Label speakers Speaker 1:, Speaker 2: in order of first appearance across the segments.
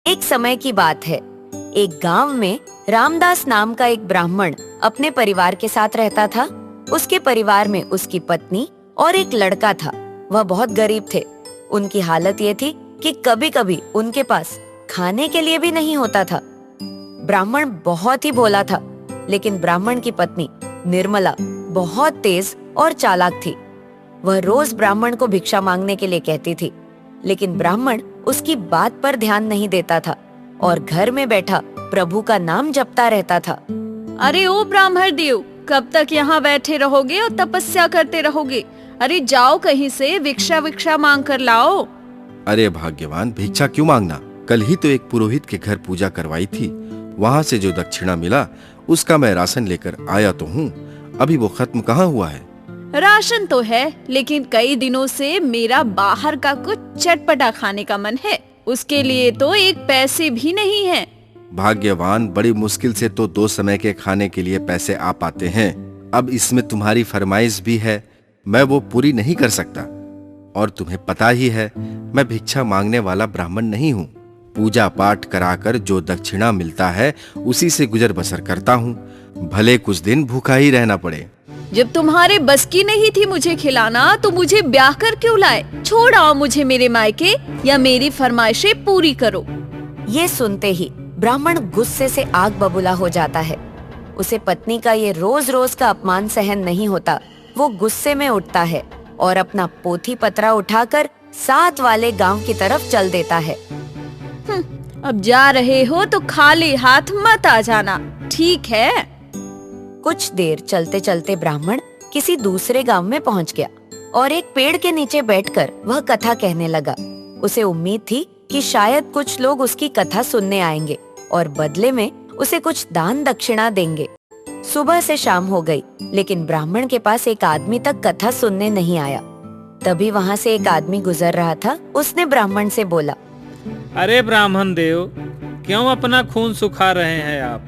Speaker 1: एक समय की बात है। एक गांव में रामदास नाम का एक ब्राह्मण अपने परिवार के साथ रहता था। उसके परिवार में उसकी पत्नी और एक लड़का था। वह बहुत गरीब थे। उनकी हालत ये थी कि कभी-कभी उनके पास खाने के लिए भी नहीं होता था। ब्राह्मण बहुत ही भोला था, लेकिन ब्राह्मण की पत्नी निर्मला बहुत तेज और चालाक थी। वह रोज ब्राह्मण को भिक्षा मांगने के लिए कहती थी, लेकिन ब्राह्मण उसकी बात पर ध्यान नहीं देता था और घर में बैठा प्रभु का नाम जपता रहता था।
Speaker 2: अरे ओ ब्राह्मण देव, कब तक यहाँ बैठे रहोगे और तपस्या करते रहोगे? अरे जाओ कहीं से भिक्षा मांग कर लाओ।
Speaker 3: अरे भाग्यवान, भिक्षा क्यों मांगना? कल ही तो एक पुरोहित के घर पूजा करवाई थी। वहाँ से जो दक्षिणा मिला उसका मैं राशन लेकर आया तो हूँ। अभी वो खत्म कहाँ हुआ है?
Speaker 2: राशन तो है, लेकिन कई दिनों से मेरा बाहर का कुछ चटपटा खाने का मन है। उसके लिए तो एक पैसे भी नहीं है।
Speaker 3: भाग्यवान, बड़ी मुश्किल से तो 2 समय के खाने के लिए पैसे आ पाते हैं। अब इसमें तुम्हारी फरमाइश भी है, मैं वो पूरी नहीं कर सकता। और तुम्हें पता ही है, मैं भिक्षा मांगने वाला ब्राह्मण नहीं हूँ। पूजा पाठ कराकर जो दक्षिणा मिलता है उसी से गुजर बसर करता हूँ, भले कुछ दिन भूखा ही रहना पड़े।
Speaker 2: जब तुम्हारे बस की नहीं थी मुझे खिलाना, तो मुझे ब्याह कर क्यों लाए? छोड़ आओ मुझे मेरे मायके, या मेरी फरमाइशें पूरी करो।
Speaker 1: ये सुनते ही ब्राह्मण गुस्से से आग बबूला हो जाता है। उसे पत्नी का ये रोज रोज का अपमान सहन नहीं होता। वो गुस्से में उठता है और अपना पोथी पत्रा उठाकर साथ वाले गांव की तरफ चल देता है।
Speaker 2: अब जा रहे हो तो खाली हाथ मत आ जाना, ठीक है?
Speaker 1: कुछ देर चलते चलते ब्राह्मण किसी दूसरे गांव में पहुंच गया और एक पेड़ के नीचे बैठकर वह कथा कहने लगा। उसे उम्मीद थी कि शायद कुछ लोग उसकी कथा सुनने आएंगे और बदले में उसे कुछ दान दक्षिणा देंगे। सुबह से शाम हो गई, लेकिन ब्राह्मण के पास एक आदमी तक कथा सुनने नहीं आया। तभी वहाँ से एक आदमी गुजर रहा था। उसने ब्राह्मण से बोला,
Speaker 4: अरे ब्राह्मण देव, क्यों अपना खून सुखा रहे हैं आप?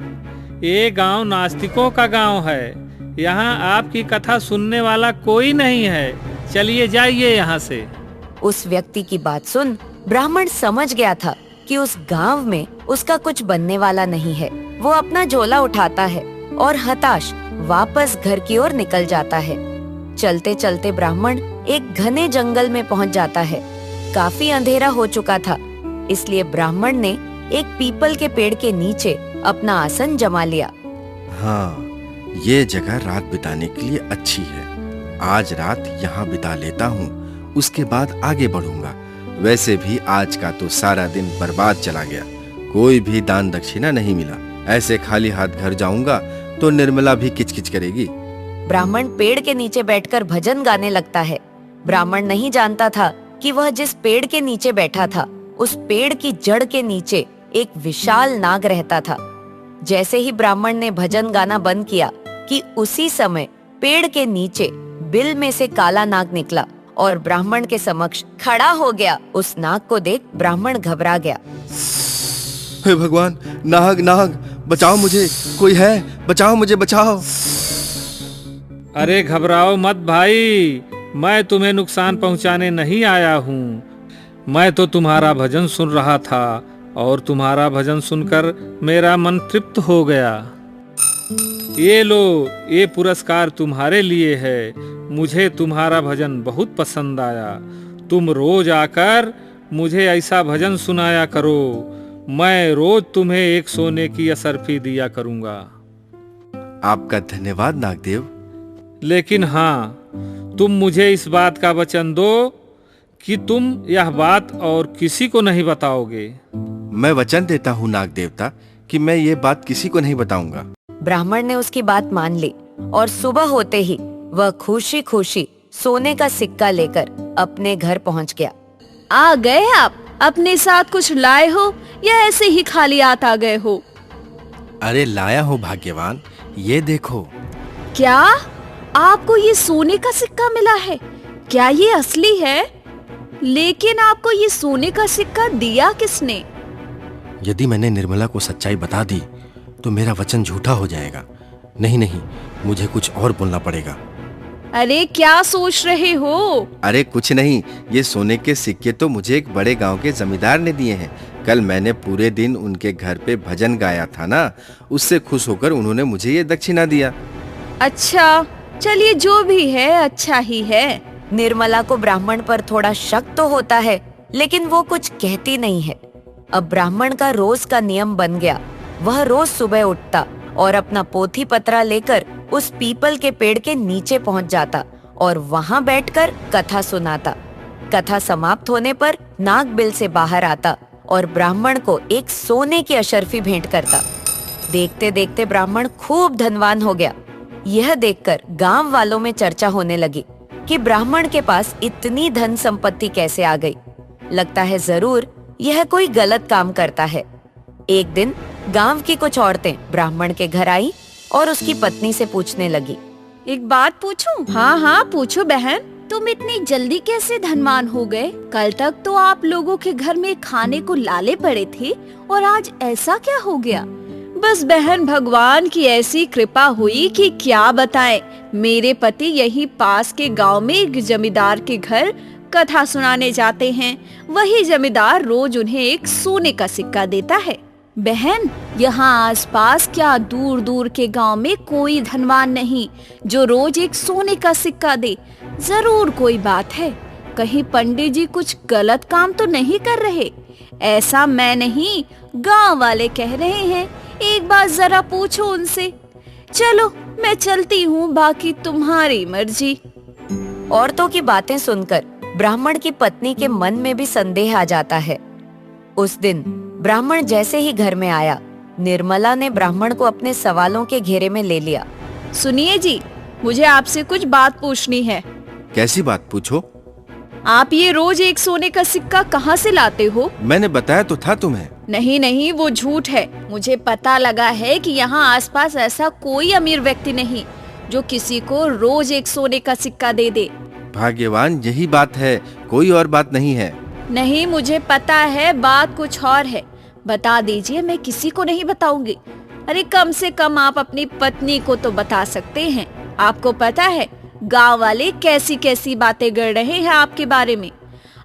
Speaker 4: ये गांव नास्तिकों का गांव है। यहाँ आपकी कथा सुनने वाला कोई नहीं है। चलिए जाइए यहाँ से।
Speaker 1: उस व्यक्ति की बात सुन ब्राह्मण समझ गया था कि उस गांव में उसका कुछ बनने वाला नहीं है। वो अपना झोला उठाता है और हताश वापस घर की ओर निकल जाता है। चलते चलते ब्राह्मण एक घने जंगल में पहुंच जाता है। काफी अंधेरा हो चुका था, इसलिए ब्राह्मण ने एक पीपल के पेड़ के नीचे अपना आसन जमा लिया।
Speaker 3: हाँ, ये जगह रात बिताने के लिए अच्छी है। आज रात यहाँ बिता लेता हूँ, उसके बाद आगे बढ़ूंगा। वैसे भी आज का तो सारा दिन बर्बाद चला गया। कोई भी दान दक्षिणा नहीं मिला। ऐसे खाली हाथ घर जाऊंगा तो निर्मला भी किचकिच करेगी।
Speaker 1: ब्राह्मण पेड़ के नीचे बैठकर भजन गाने लगता है। ब्राह्मण नहीं जानता था कि वह जिस पेड़ के नीचे बैठा था, उस पेड़ की जड़ के नीचे एक विशाल नाग रहता था। जैसे ही ब्राह्मण ने भजन गाना बंद किया कि उसी समय पेड़ के नीचे बिल में से काला नाग निकला और ब्राह्मण के समक्ष खड़ा हो गया। उस नाग को देख ब्राह्मण घबरा गया।
Speaker 3: हे भगवान, नाग नाग, बचाओ मुझे, कोई है, बचाओ मुझे, बचाओ।
Speaker 4: अरे घबराओ मत भाई, मैं तुम्हें नुकसान पहुंचाने नहीं आया हूँ। मैं तो तुम्हारा भजन सुन रहा था और तुम्हारा भजन सुनकर मेरा मन तृप्त हो गया। ये लो, ये पुरस्कार तुम्हारे लिए है। मुझे तुम्हारा भजन बहुत पसंद आया। तुम रोज आकर मुझे ऐसा भजन सुनाया करो। मैं रोज तुम्हें एक सोने की असरफी दिया करूंगा।
Speaker 3: आपका धन्यवाद नागदेव।
Speaker 4: लेकिन हाँ, तुम मुझे इस बात का वचन दो कि तुम यह बात और किसी को नहीं बताओगे।
Speaker 3: मैं वचन देता हूँ नाग देवता कि मैं ये बात किसी को नहीं बताऊंगा।
Speaker 1: ब्राह्मण ने उसकी बात मान ली और सुबह होते ही वह खुशी खुशी सोने का सिक्का लेकर अपने घर पहुंच गया।
Speaker 2: आ गए आप? अपने साथ कुछ लाए हो या ऐसे ही खाली हाथ आ गए हो?
Speaker 3: अरे लाया हो भाग्यवान, ये देखो।
Speaker 2: क्या आपको ये सोने का सिक्का मिला है? क्या ये असली है? लेकिन आपको ये सोने का सिक्का दिया किसने?
Speaker 3: यदि मैंने निर्मला को सच्चाई बता दी तो मेरा वचन झूठा हो जाएगा। नहीं नहीं, मुझे कुछ और बोलना पड़ेगा।
Speaker 2: अरे क्या सोच रहे हो?
Speaker 3: अरे कुछ नहीं, ये सोने के सिक्के तो मुझे एक बड़े गांव के जमींदार ने दिए हैं। कल मैंने पूरे दिन उनके घर पे भजन गाया था ना, उससे खुश होकर उन्होंने मुझे ये दक्षिणा दिया।
Speaker 2: अच्छा, चलिए जो भी है अच्छा ही है।
Speaker 1: निर्मला को ब्राह्मण पर थोड़ा शक तो होता है, लेकिन वो कुछ कहती नहीं है। अब ब्राह्मण का रोज का नियम बन गया। वह रोज सुबह उठता और अपना पोथी पत्रा लेकर उस पीपल के पेड़ के नीचे पहुंच जाता और वहां बैठकर कथा सुनाता। कथा समाप्त होने पर नाग बिल से बाहर आता और ब्राह्मण को एक सोने की अशर्फी भेंट करता। देखते देखते ब्राह्मण खूब धनवान हो गया। यह देखकर गांव वालों में चर्चा होने लगी कि ब्राह्मण के पास इतनी धन संपत्ति कैसे आ गई। लगता है जरूर यह कोई गलत काम करता है। एक दिन गांव की कुछ औरतें ब्राह्मण के घर आई और उसकी पत्नी से पूछने लगी,
Speaker 2: एक बात पूछूं? हाँ हाँ पूछो बहन। तुम इतनी जल्दी कैसे धनवान हो गए? कल तक तो आप लोगों के घर में खाने को लाले पड़े थे और आज ऐसा क्या हो गया? बस बहन, भगवान की ऐसी कृपा हुई कि क्या बताएं। मेरे पति यही पास के गांव में एक जमींदार के घर कथा सुनाने जाते हैं। वही जमींदार रोज उन्हें एक सोने का सिक्का देता है। बहन, यहाँ आसपास क्या दूर दूर के गांव में कोई धनवान नहीं जो रोज एक सोने का सिक्का दे। जरूर कोई बात है। कहीं पंडित जी कुछ गलत काम तो नहीं कर रहे? ऐसा मैं नहीं, गांव वाले कह रहे हैं। एक बार जरा पूछो उनसे। चलो मैं चलती हूँ, बाकी तुम्हारी मर्जी।
Speaker 1: औरतों की बातें सुनकर ब्राह्मण की पत्नी के मन में भी संदेह आ जाता है। उस दिन ब्राह्मण जैसे ही घर में आया, निर्मला ने ब्राह्मण को अपने सवालों के घेरे में ले लिया।
Speaker 2: सुनिए जी, मुझे आपसे कुछ बात पूछनी है।
Speaker 3: कैसी बात? पूछो।
Speaker 2: आप ये रोज एक सोने का सिक्का कहाँ से लाते हो?
Speaker 3: मैंने बताया तो था तुम्हें।
Speaker 2: नहीं नहीं, वो झूठ है। मुझे पता लगा है कि यहाँ आसपास ऐसा कोई अमीर व्यक्ति नहीं जो किसी को रोज एक सोने का सिक्का दे दे।
Speaker 3: भाग्यवान यही बात है, कोई और बात नहीं है।
Speaker 2: नहीं, मुझे पता है, बात कुछ और है। बता दीजिए, मैं किसी को नहीं बताऊंगी। अरे कम से कम आप अपनी पत्नी को तो बता सकते हैं। आपको पता है गांव वाले कैसी कैसी बातें कर रहे हैं आपके बारे में।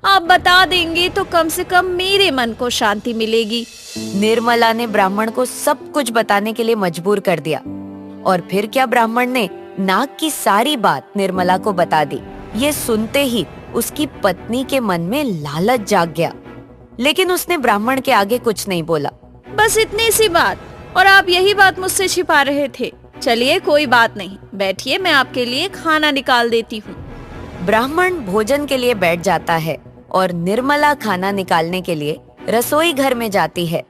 Speaker 2: आप बता देंगे तो कम से कम मेरे मन को शांति मिलेगी।
Speaker 1: निर्मला ने ब्राह्मण को सब कुछ बताने के लिए मजबूर कर दिया। और फिर क्या, ब्राह्मण ने नाग की सारी बात निर्मला को बता दी। ये सुनते ही उसकी पत्नी के मन में लालच जाग गया, लेकिन उसने ब्राह्मण के आगे कुछ नहीं बोला।
Speaker 2: बस इतनी सी बात, और आप यही बात मुझसे छिपा रहे थे। चलिए कोई बात नहीं, बैठिए, मैं आपके लिए खाना निकाल देती हूँ।
Speaker 1: ब्राह्मण भोजन के लिए बैठ जाता है और निर्मला खाना निकालने के लिए रसोई घर में जाती है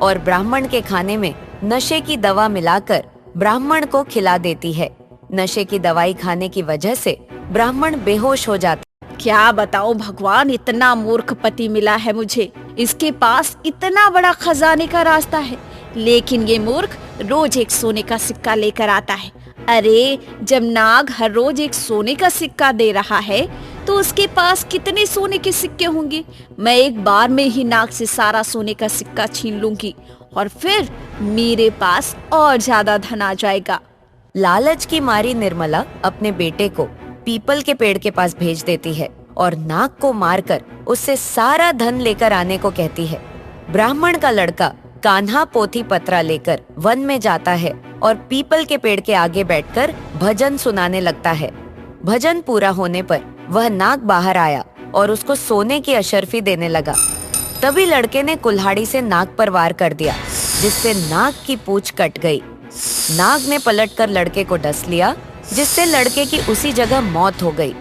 Speaker 1: और ब्राह्मण के खाने में नशे की दवा मिलाकर ब्राह्मण को खिला देती है। नशे की दवाई खाने की वजह से ब्राह्मण बेहोश हो जाता।
Speaker 2: क्या बताऊं भगवान, इतना मूर्ख पति मिला है मुझे। इसके पास इतना बड़ा खजाने का रास्ता है, लेकिन ये मूर्ख रोज एक सोने का सिक्का लेकर आता है। अरे जब नाग हर रोज एक सोने का सिक्का दे रहा है तो उसके पास कितने सोने के सिक्के होंगे। मैं एक बार में ही नाग से सारा सोने का सिक्का छीन लूंगी और फिर मेरे पास और ज्यादा धन आ जाएगा।
Speaker 1: लालच की मारी निर्मला अपने बेटे को पीपल के पेड़ के पास भेज देती है और नाग को मारकर उससे सारा धन लेकर आने को कहती है। ब्राह्मण का लड़का कान्हा पोथी पत्रा लेकर वन में जाता है और पीपल के पेड़ के आगे बैठकर भजन सुनाने लगता है। भजन पूरा होने पर वह नाग बाहर आया और उसको सोने की अशर्फी देने लगा। तभी लड़के ने कुल्हाड़ी से नाग पर वार कर दिया, जिससे नाग की पूंछ कट गई। नाग ने पलटकर लड़के को डस लिया, जिससे लड़के की उसी जगह मौत हो गई।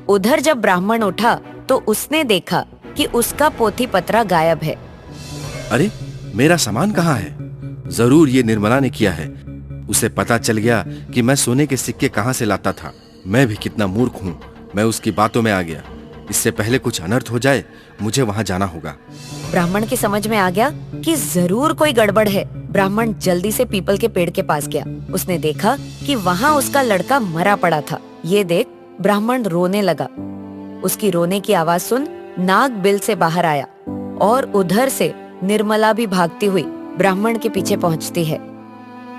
Speaker 1: उधर जब ब्राह्मण उठा तो उसने देखा कि उसका पोथी पत्रा गायब है।
Speaker 3: अरे मेरा सामान कहाँ है? जरूर ये निर्मला ने किया है। उसे पता चल गया कि मैं सोने के सिक्के कहाँ से लाता था। मैं भी कितना मूर्ख हूँ, मैं उसकी बातों में आ गया। इससे पहले कुछ अनर्थ हो जाए, मुझे वहाँ जाना होगा।
Speaker 1: ब्राह्मण की समझ में आ गया कि जरूर कोई गड़बड़ है। ब्राह्मण जल्दी से पीपल के पेड़ के पास गया। उसने देखा कि वहाँ उसका लड़का मरा पड़ा था। ये देख ब्राह्मण रोने लगा। उसकी रोने की आवाज सुन नाग बिल से बाहर आया और उधर से निर्मला भी भागती हुई ब्राह्मण के पीछे पहुंचती है।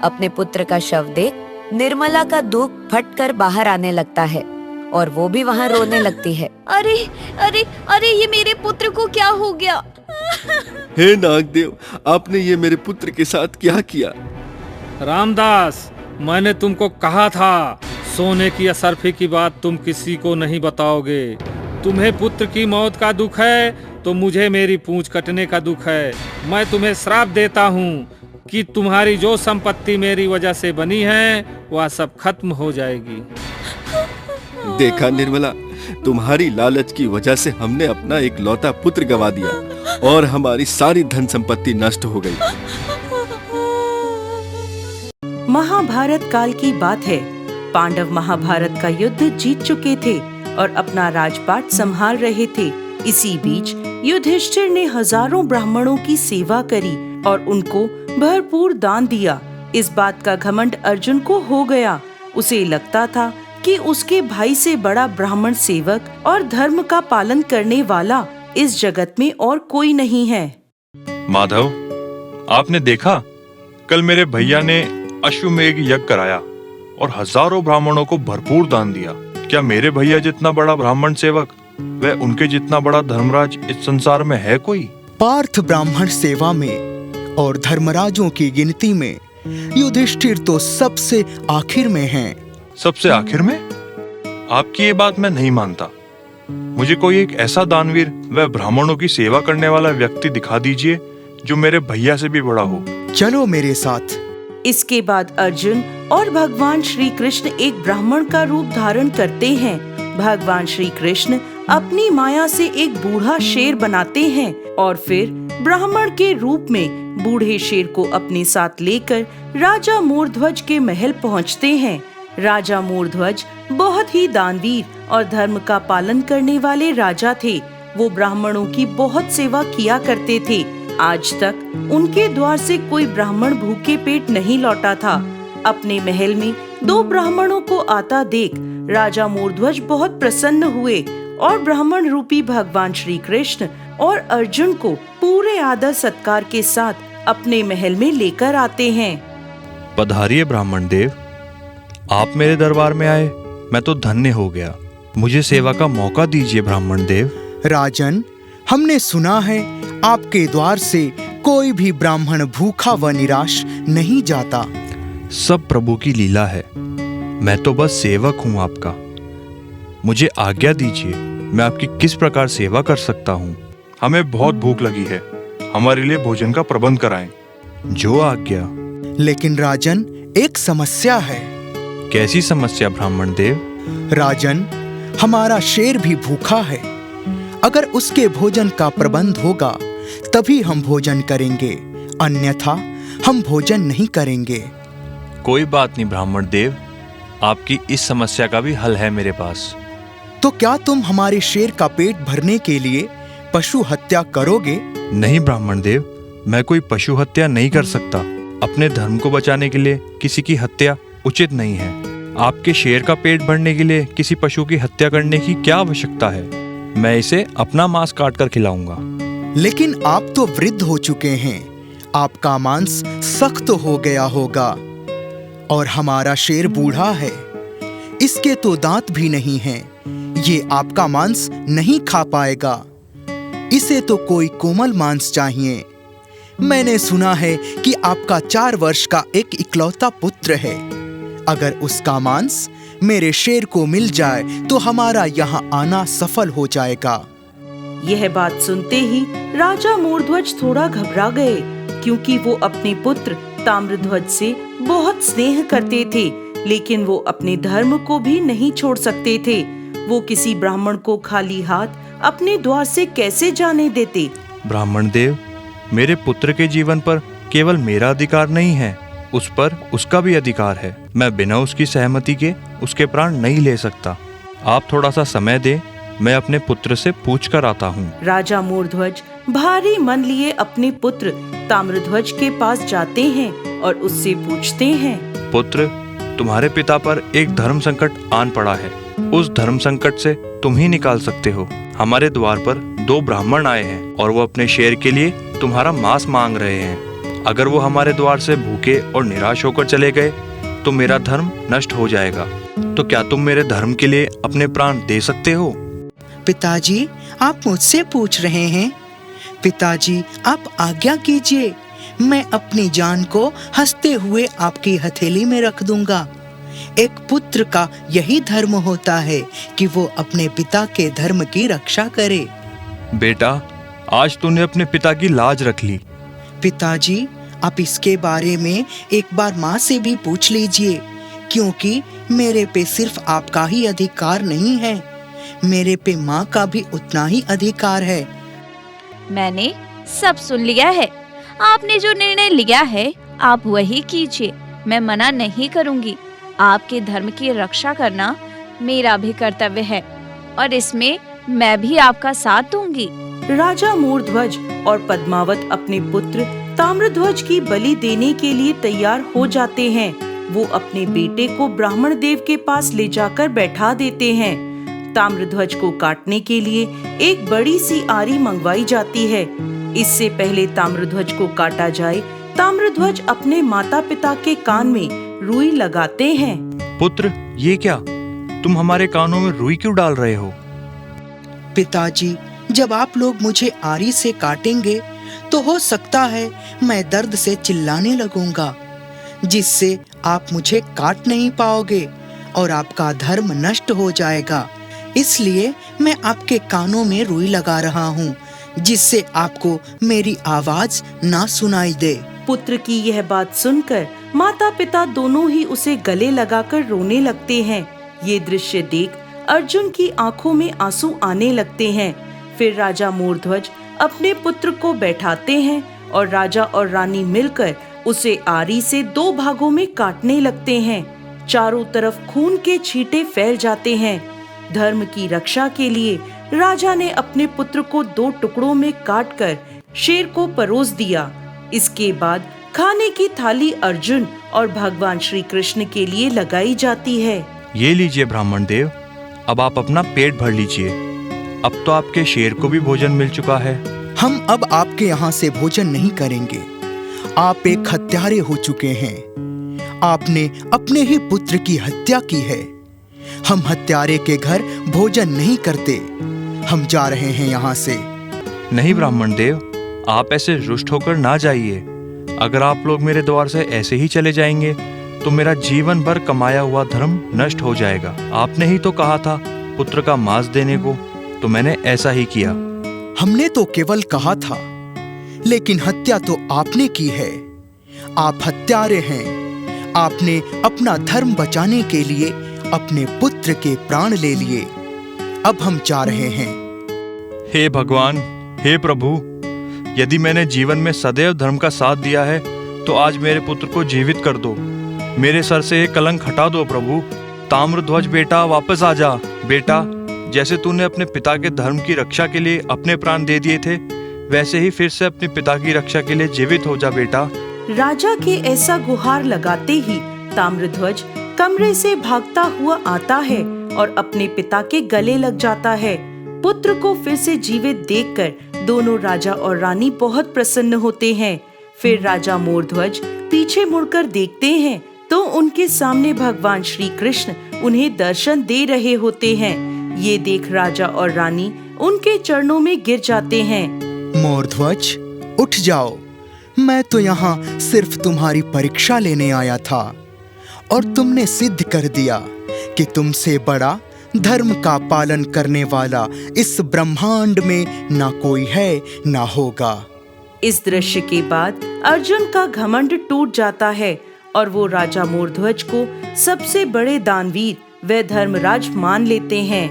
Speaker 1: अपने पुत्र का शव देख निर्मला का दुख फटकर बाहर आने लगता है और वो भी वहाँ रोने लगती है।
Speaker 2: अरे अरे अरे, ये मेरे पुत्र को क्या हो गया?
Speaker 3: हे नागदेव, आपने ये मेरे पुत्र के साथ क्या किया?
Speaker 4: रामदास, मैंने तुमको कहा था सोने की असरफी की बात तुम किसी को नहीं बताओगे। तुम्हें पुत्र की मौत का दुख है तो मुझे मेरी पूंछ कटने का दुख है। मैं तुम्हें श्राप देता हूँ कि तुम्हारी जो संपत्ति मेरी वजह से बनी है वह सब खत्म हो जाएगी।
Speaker 3: देखा निर्मला, तुम्हारी लालच की वजह से हमने अपना एक लौता पुत्र गवा दिया और हमारी सारी धन संपत्ति नष्ट हो गई।
Speaker 5: महाभारत काल की बात है। पांडव महाभारत का युद्ध जीत चुके थे और अपना राजपाट संभाल रहे थे। इसी बीच युधिष्ठिर ने हजारों ब्राह्मणों की सेवा करी और उनको भरपूर दान दिया। इस बात का घमंड अर्जुन को हो गया। उसे लगता था कि उसके भाई से बड़ा ब्राह्मण सेवक और धर्म का पालन करने वाला इस जगत में और कोई नहीं है।
Speaker 6: माधव, आपने देखा, कल मेरे भैया ने अश्वमेध यज्ञ कराया और हजारों ब्राह्मणों को भरपूर दान दिया। क्या मेरे भैया जितना बड़ा ब्राह्मण सेवक व उनके जितना बड़ा धर्मराज इस संसार में है कोई?
Speaker 7: पार्थ ब्राह्मण सेवा में और धर्मराजों की गिनती में युधिष्ठिर तो सबसे आखिर में हैं।
Speaker 6: सबसे आखिर में? आपकी ये बात मैं नहीं मानता। मुझे कोई एक ऐसा दानवीर व ब्राह्मणों की सेवा करने वाला व्यक्ति दिखा दीजिए जो मेरे भैया से भी बड़ा हो।
Speaker 7: चलो मेरे साथ।
Speaker 5: इसके बाद अर्जुन और भगवान श्री कृष्ण एक ब्राह्मण का रूप धारण करते हैं। भगवान श्री कृष्ण अपनी माया से एक बूढ़ा शेर बनाते हैं और फिर ब्राह्मण के रूप में बूढ़े शेर को अपने साथ लेकर राजा मूर्ध्वज के महल पहुंचते हैं। राजा मूर्ध्वज बहुत ही दानवीर और धर्म का पालन करने वाले राजा थे। वो ब्राह्मणों की बहुत सेवा किया करते थे। आज तक उनके द्वार से कोई ब्राह्मण भूखे पेट नहीं लौटा था। अपने महल में 2 ब्राह्मणों को आता देख राजा मूर्ध्वज बहुत प्रसन्न हुए और ब्राह्मण रूपी भगवान श्री कृष्ण और अर्जुन को पूरे आदर सत्कार के साथ अपने महल में लेकर आते हैं।
Speaker 6: पधारिए ब्राह्मण देव, आप मेरे दरबार में आए, मैं तो धन्य हो गया। मुझे सेवा का मौका दीजिए ब्राह्मण देव।
Speaker 7: राजन, हमने सुना है आपके द्वार से कोई भी ब्राह्मण भूखा व निराश नहीं जाता।
Speaker 6: सब प्रभु की लीला है। मैं तो बस सेवक हूँ आपका। मुझे आज्ञा दीजिए, मैं आपकी किस प्रकार सेवा कर सकता हूँ? हमें बहुत भूख लगी है, हमारे लिए भोजन का प्रबंध कराएं। जो आज्ञा।
Speaker 7: लेकिन राजन, एक समस्या है।
Speaker 6: कैसी समस्या ब्राह्मण देव?
Speaker 7: राजन, हमारा शेर भी भूखा है। अगर उसके भोजन का प्रबंध होगा तभी हम भोजन करेंगे, अन्यथा हम भोजन नहीं करेंगे।
Speaker 6: कोई बात नहीं ब्राह्मण देव, आपकी इस समस्या का भी हल है मेरे पास।
Speaker 7: तो क्या तुम हमारे शेर का पेट भरने के लिए पशु हत्या करोगे?
Speaker 6: नहीं ब्राह्मण देव, मैं कोई पशु हत्या नहीं कर सकता। अपने धर्म को बचाने के लिए किसी की हत्या उचित नहीं है। आपके शेर का पेट भरने के लिए किसी पशु की हत्या करने की क्या आवश्यकता है? मैं इसे अपना मांस काट कर खिलाऊंगा।
Speaker 7: लेकिन आप तो वृद्ध हो चुके हैं, आपका मांस सख्त हो गया होगा और हमारा शेर बूढ़ा है, इसके तो दांत भी नहीं हैं। ये आपका मांस नहीं खा पाएगा। इसे तो कोई कोमल मांस चाहिए। मैंने सुना है कि आपका 4 वर्ष का एक इकलौता पुत्र है। अगर उसका मांस मेरे शेर को मिल जाए तो हमारा यहाँ आना सफल हो जाएगा।
Speaker 5: यह बात सुनते ही राजा मूर्ध्वज थोड़ा घबरा गए, क्योंकि वो अपने पुत्र ताम्रध्वज से बहुत स्नेह करते थे, लेकिन वो अपने धर्म को भी नहीं छोड़ सकते थे। वो किसी ब्राह्मण को खाली हाथ अपने द्वार से कैसे जाने देते?
Speaker 6: ब्राह्मण देव, मेरे पुत्र के जीवन पर केवल मेरा अधिकार नहीं है, उस पर उसका भी अधिकार है। मैं बिना उसकी सहमति के उसके प्राण नहीं ले सकता। आप थोड़ा सा समय दें, मैं अपने पुत्र से पूछ कर आता हूँ।
Speaker 5: राजा मूर्ध्वज भारी मन लिए अपने पुत्र ताम्रध्वज के पास जाते हैं और उससे पूछते हैं,
Speaker 6: पुत्र, तुम्हारे पिता पर एक धर्म संकट आन पड़ा है। उस धर्म संकट से तुम ही निकाल सकते हो। हमारे द्वार पर 2 ब्राह्मण आए हैं और वो अपने शेर के लिए तुम्हारा मांस मांग रहे हैं। अगर वो हमारे द्वार से भूखे और निराश होकर चले गए तो मेरा धर्म नष्ट हो जाएगा। तो क्या तुम मेरे धर्म के लिए अपने प्राण दे सकते हो?
Speaker 8: पिताजी, आप मुझसे पूछ रहे हैं?
Speaker 7: पिताजी, आप आज्ञा कीजिए, मैं अपनी जान को हंसते हुए आपकी हथेली में रख दूंगा। एक पुत्र का यही धर्म होता है कि वो अपने पिता के धर्म की रक्षा करे।
Speaker 6: बेटा, आज तूने अपने पिता की लाज रख ली।
Speaker 7: पिताजी, आप इसके बारे में एक बार माँ से भी पूछ लीजिए, क्योंकि मेरे पे सिर्फ आपका ही अधिकार नहीं है, मेरे पे माँ का भी उतना ही अधिकार है।
Speaker 2: मैंने सब सुन लिया है। आपने जो निर्णय लिया है आप वही कीजिए, मैं मना नहीं करूंगी। आपके धर्म की रक्षा करना मेरा भी कर्तव्य है और इसमें मैं भी आपका साथ दूंगी।
Speaker 5: राजा मोरध्वज और पद्मावत अपने पुत्र ताम्रध्वज की बलि देने के लिए तैयार हो जाते हैं। वो अपने बेटे को ब्राह्मण देव के पास ले जाकर बैठा देते हैं। ताम्रध्वज को काटने के लिए एक बड़ी सी आरी मंगवाई जाती है। इससे पहले ताम्रध्वज को काटा जाए, ताम्रध्वज अपने माता पिता के कान में रुई लगाते हैं।
Speaker 6: पुत्र, ये क्या? तुम हमारे कानों में रुई क्यों डाल रहे हो?
Speaker 7: पिताजी, जब आप लोग मुझे आरी से काटेंगे तो हो सकता है मैं दर्द से चिल्लाने लगूंगा, जिससे आप मुझे काट नहीं पाओगे और आपका धर्म नष्ट हो जाएगा। इसलिए मैं आपके कानों में रुई लगा रहा हूँ, जिससे आपको मेरी आवाज ना सुनाई दे।
Speaker 5: पुत्र की यह बात सुनकर माता पिता दोनों ही उसे गले लगाकर रोने लगते हैं। ये दृश्य देख अर्जुन की आंखों में आंसू आने लगते हैं। फिर राजा मोरध्वज अपने पुत्र को बैठाते हैं और राजा और रानी मिलकर उसे आरी से 2 भागों में काटने लगते हैं। चारों तरफ खून के छींटे फैल जाते हैं। धर्म की रक्षा के लिए राजा ने अपने पुत्र को 2 टुकड़ों में काटकर शेर को परोस दिया। इसके बाद खाने की थाली अर्जुन और भगवान श्री कृष्ण के लिए लगाई जाती है।
Speaker 6: ये लीजिए ब्राह्मण देव, अब आप अपना पेट भर लीजिए। अब तो आपके शेर को भी भोजन मिल चुका है।
Speaker 7: हम अब आपके यहाँ से भोजन नहीं करेंगे। आप एक हत्यारे हो चुके हैं। आपने अपने ही पुत्र की हत्या की है। हम हत्यारे के घर भोजन नहीं करते। हम जा रहे हैं यहाँ से।
Speaker 6: नहीं ब्राह्मण देव, आप ऐसे रुष्ट होकर ना जाइए। अगर आप लोग मेरे द्वार से ऐसे ही चले जाएंगे तो मेरा जीवन भर कमाया हुआ धर्म नष्ट हो जाएगा। आपने ही तो कहा था पुत्र का मांस देने को, तो मैंने ऐसा ही किया।
Speaker 7: हमने तो केवल कहा था, लेकिन हत्या तो आपने की है। आप हत्यारे हैं। आपने अपना धर्म बचाने के लिए अपने पुत्र के प्राण ले लिए। अब हम जा रहे हैं।
Speaker 6: हे भगवान, हे प्रभु, यदि मैंने जीवन में सदैव धर्म का साथ दिया है तो आज मेरे पुत्र को जीवित कर दो। मेरे सर से ये कलंक हटा दो प्रभु। ताम्रध्वज बेटा, वापस आ जा। बेटा, जैसे तूने अपने पिता के धर्म की रक्षा के लिए अपने प्राण दे दिए थे, वैसे ही फिर से अपने पिता की रक्षा के लिए जीवित हो जा बेटा।
Speaker 5: राजा के ऐसा गुहार लगाते ही ताम्रध्वज कमरे से भागता हुआ आता है और अपने पिता के गले लग जाता है। पुत्र को फिर से जीवित देखकर दोनों राजा और रानी बहुत प्रसन्न होते हैं। फिर राजा मोरध्वज पीछे मुड़कर देखते हैं तो उनके सामने भगवान श्री कृष्ण उन्हें दर्शन दे रहे होते हैं। ये देख राजा और रानी उनके चरणों में गिर जाते हैं।
Speaker 7: मोरध्वज, उठ जाओ। मैं तो यहाँ सिर्फ तुम्हारी परीक्षा लेने आया था और तुमने सिद्ध कर दिया कि तुमसे बड़ा धर्म का पालन करने वाला इस ब्रह्मांड में ना कोई है ना होगा।
Speaker 5: इस दृश्य के बाद अर्जुन का घमंड टूट जाता है और वो राजा मोरध्वज को सबसे बड़े दानवीर व धर्मराज मान लेते हैं।